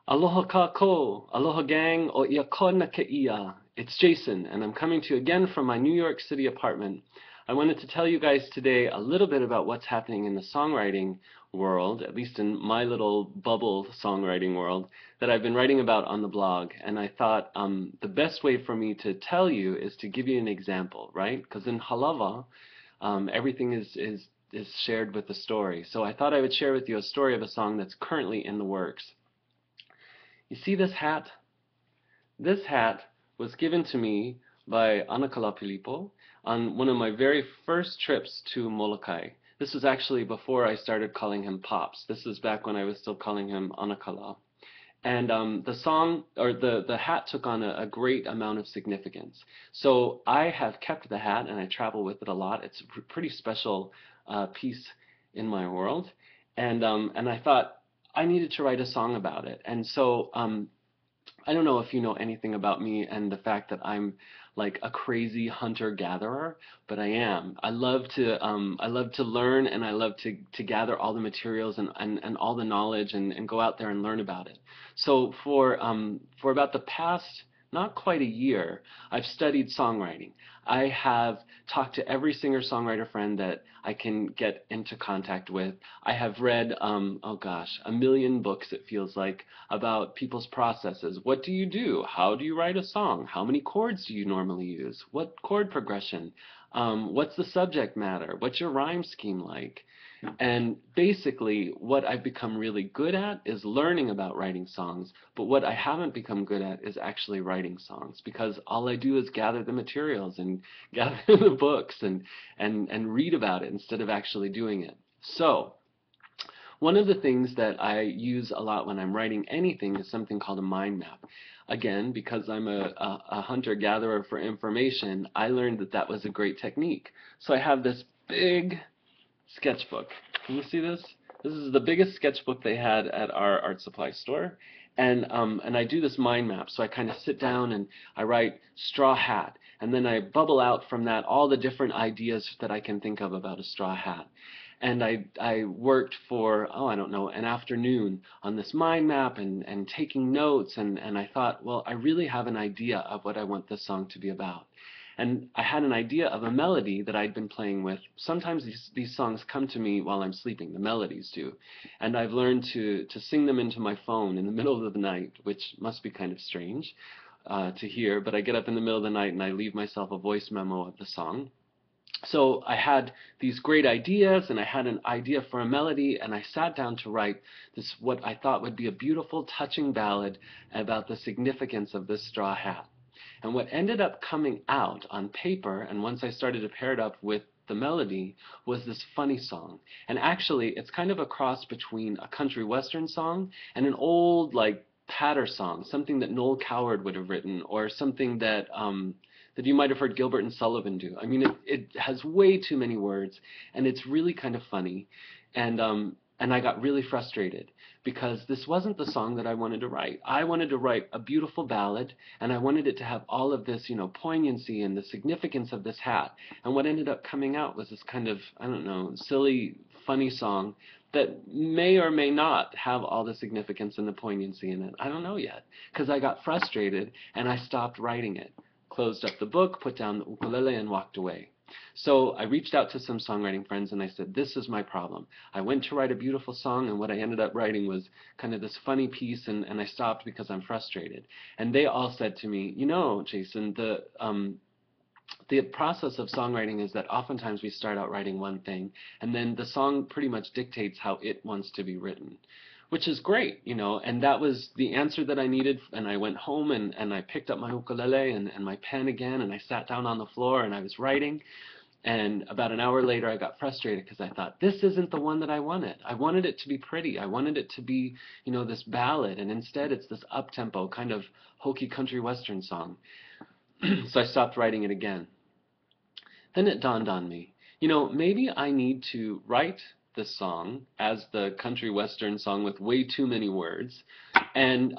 Aloha kako, aloha gang, o ia kona ke ia. It's Jason, and I'm coming to you again from my New York City apartment. I wanted to tell you guys today a little bit about what's happening in the songwriting world, at least in my little bubble songwriting world, that I've been writing about on the blog. And I thought the best way for me to tell you is to give you an example, right? Because in Halava, everything is shared with a story. So I thought I would share with you a story of a song that's currently in the works. You see this hat? This hat was given to me by Anakala Pilipo on one of my very first trips to Molokai. This was actually before I started calling him Pops. This was back when I was still calling him Anakala. And the song, or the hat took on a great amount of significance. So I have kept the hat and I travel with it a lot. It's a pretty special piece in my world. And I thought I needed to write a song about it. And so I don't know if you know anything about me and the fact that I'm like a crazy hunter-gatherer, but I am. I love to learn, and I love to gather all the materials and all the knowledge and go out there and learn about it. So for about the past not quite a year, I've studied songwriting. I have talked to every singer-songwriter friend that I can get into contact with. I have read, oh gosh, a million books, it feels like, about people's processes. What do you do? How do you write a song? How many chords do you normally use? What chord progression? What's the subject matter? What's your rhyme scheme like? And basically, what I've become really good at is learning about writing songs, but what I haven't become good at is actually writing songs, because all I do is gather the materials and gather the books and read about it instead of actually doing it. So, one of the things that I use a lot when I'm writing anything is something called a mind map. Again, because I'm a hunter-gatherer for information, I learned that that was a great technique. So I have this big sketchbook. Can you see this? This is the biggest sketchbook they had at our art supply store. And I do this mind map. So I kind of sit down and I write straw hat. And then I bubble out from that all the different ideas that I can think of about a straw hat. And I worked for, oh, I don't know, an afternoon on this mind map and taking notes. And I thought, well, I really have an idea of what I want this song to be about. And I had an idea of a melody that I'd been playing with. Sometimes these songs come to me while I'm sleeping, the melodies do. And I've learned to sing them into my phone in the middle of the night, which must be kind of strange to hear, but I get up in the middle of the night and I leave myself a voice memo of the song. So I had these great ideas, and I had an idea for a melody, and I sat down to write this, what I thought would be a beautiful, touching ballad about the significance of this straw hat. And what ended up coming out on paper, and once I started to pair it up with the melody, was this funny song. And actually, it's kind of a cross between a country western song and an old, like, patter song, something that Noel Coward would have written, or something that that you might have heard Gilbert and Sullivan do. I mean, it has way too many words, and it's really kind of funny. And I got really frustrated because this wasn't the song that I wanted to write. I wanted to write a beautiful ballad, and I wanted it to have all of this, you know, poignancy and the significance of this hat. And what ended up coming out was this kind of, I don't know, silly, funny song that may or may not have all the significance and the poignancy in it. I don't know yet, because I got frustrated and I stopped writing it. Closed up the book, put down the ukulele, and walked away. So I reached out to some songwriting friends and I said, this is my problem. I went to write a beautiful song, and what I ended up writing was kind of this funny piece, and I stopped because I'm frustrated. And they all said to me, you know, Jason, the process of songwriting is that oftentimes we start out writing one thing, and then the song pretty much dictates how it wants to be written, which is great, you know, and that was the answer that I needed. And I went home and I picked up my ukulele and my pen again, and I sat down on the floor and I was writing. And about an hour later, I got frustrated because I thought, this isn't the one that I wanted. I wanted it to be pretty. I wanted it to be, you know, this ballad, and instead it's this up-tempo kind of hokey country western song. So I stopped writing it again. Then it dawned on me, you know, maybe I need to write this song as the country western song with way too many words, and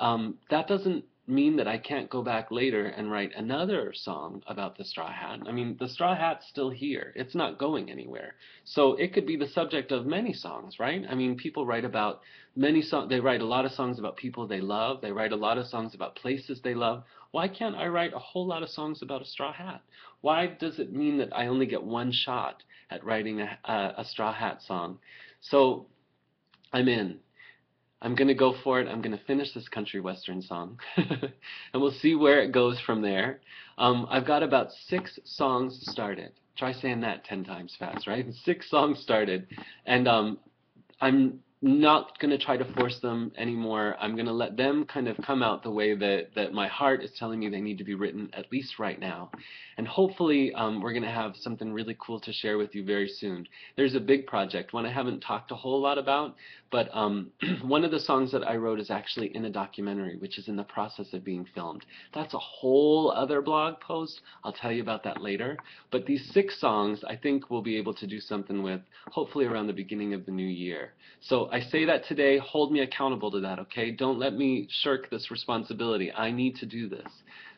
that doesn't mean that I can't go back later and write another song about the straw hat. I mean, the straw hat's still here. It's not going anywhere. So it could be the subject of many songs, right? I mean, people write about many songs. They write a lot of songs about people they love. They write a lot of songs about places they love. Why can't I write a whole lot of songs about a straw hat? Why does it mean that I only get one shot at writing a straw hat song? So I'm in. I'm going to go for it. I'm going to finish this country western song. And we'll see where it goes from there. I've got about 6 songs started. Try saying that 10 times fast, right? 6 songs started. And I'm not going to try to force them anymore. I'm going to let them kind of come out the way that my heart is telling me they need to be written, at least right now. And hopefully we're going to have something really cool to share with you very soon. There's a big project, one I haven't talked a whole lot about, but one of the songs that I wrote is actually in a documentary, which is in the process of being filmed. That's a whole other blog post. I'll tell you about that later. But these 6 songs I think we'll be able to do something with, hopefully around the beginning of the new year. So I say that today, hold me accountable to that, okay? Don't let me shirk this responsibility. I need to do this.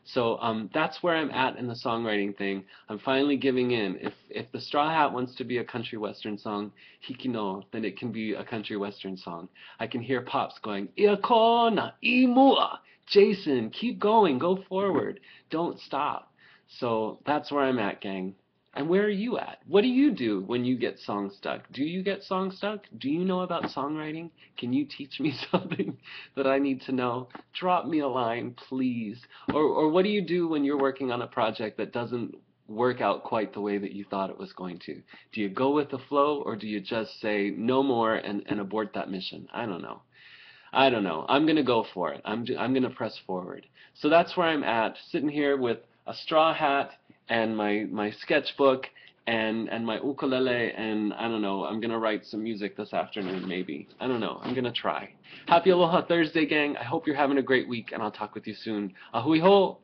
So that's where I'm at in the songwriting thing. I'm finally giving in. If the Straw Hat wants to be a country western song, hikino, then it can be a country western song. I can hear Pops going, Iʻve na imua. Jason, keep going, go forward. Don't stop. So that's where I'm at, gang. And where are you at? What do you do when you get song stuck? Do you get song stuck? Do you know about songwriting? Can you teach me something that I need to know? Drop me a line, please. Or what do you do when you're working on a project that doesn't work out quite the way that you thought it was going to? Do you go with the flow, or do you just say no more and abort that mission? I don't know. I don't know. I'm going to go for it. I'm going to press forward. So that's where I'm at, sitting here with a straw hat and my sketchbook and my ukulele, and I don't know, I'm going to write some music this afternoon maybe. I don't know. I'm going to try. Happy Aloha Thursday, gang. I hope you're having a great week, and I'll talk with you soon. Ahui ho!